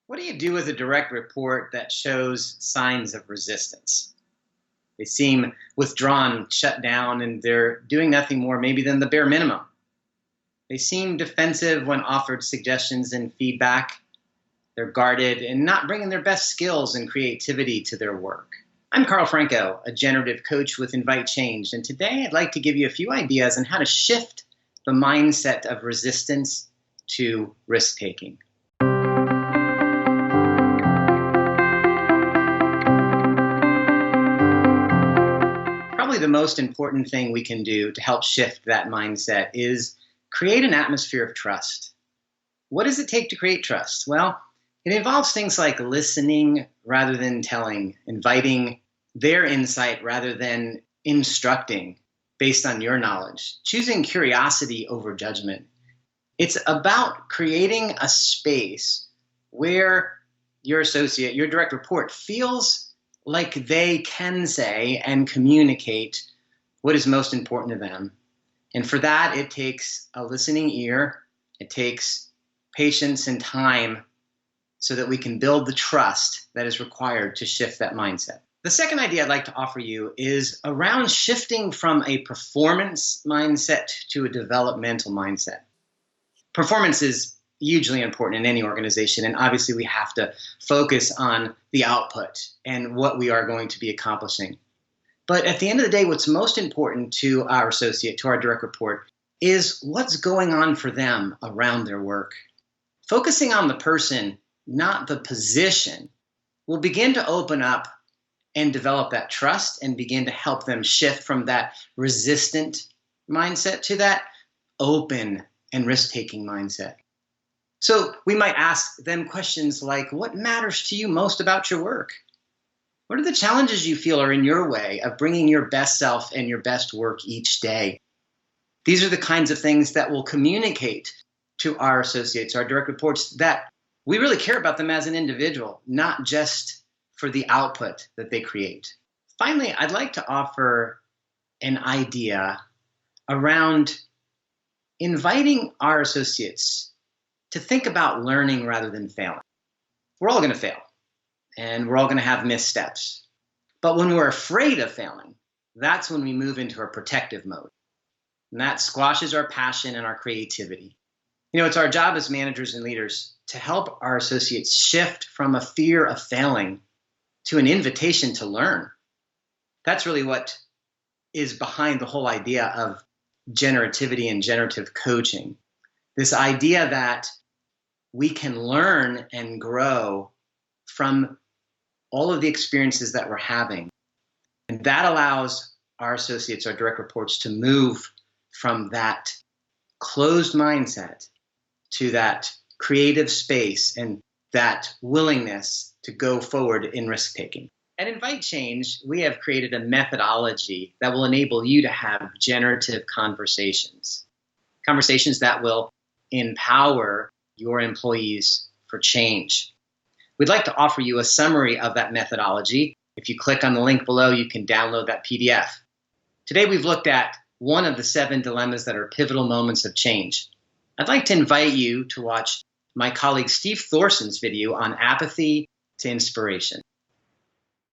What do you do with a direct report that shows signs of resistance? They seem withdrawn, shut down, and they're doing nothing more maybe than the bare minimum. They seem defensive when offered suggestions and feedback. They're guarded and not bringing their best skills and creativity to their work. I'm Franco, a generative coach with inviteCHANGE, and today I'd like to give you a few ideas on how to shift the mindset of resistance to risk-taking. Probably the most important thing we can do to help shift that mindset is create an atmosphere of trust. What does it take to create trust? Well, it involves things like listening rather than telling, inviting their insight rather than instructing based on your knowledge, choosing curiosity over judgment. It's about creating a space where your associate, your direct report, feels like they can say and communicate what is most important to them. And for that, it takes a listening ear. It takes patience and time so that we can build the trust that is required to shift that mindset. The second idea I'd like to offer you is around shifting from a performance mindset to a developmental mindset. Performance is hugely important in any organization, and obviously we have to focus on the output and what we are going to be accomplishing. But at the end of the day, what's most important to our associate, to our direct report, is what's going on for them around their work. Focusing on the person, not the position, will begin to open up and develop that trust and begin to help them shift from that resistant mindset to that open and risk-taking mindset. So we might ask them questions like, what matters to you most about your work? What are the challenges you feel are in your way of bringing your best self and your best work each day? These are the kinds of things that will communicate to our associates, our direct reports, that we really care about them as an individual, not just for the output that they create. Finally, I'd like to offer an idea around inviting our associates to think about learning rather than failing. We're all going to fail, and we're all going to have missteps. But when we're afraid of failing, that's when we move into a protective mode. And that squashes our passion and our creativity. You know, it's our job as managers and leaders to help our associates shift from a fear of failing to an invitation to learn. That's really what is behind the whole idea of generativity and generative coaching. This idea that we can learn and grow from all of the experiences that we're having. And that allows our associates, our direct reports, to move from that closed mindset to that creative space and that willingness to go forward in risk-taking. At inviteCHANGE, we have created a methodology that will enable you to have generative conversations. Conversations that will empower your employees for change. We'd like to offer you a summary of that methodology. If you click on the link below, you can download that PDF. Today we've looked at one of the 7 dilemmas that are pivotal moments of change. I'd like to invite you to watch my colleague Steve Thorson's video on apathy to inspiration.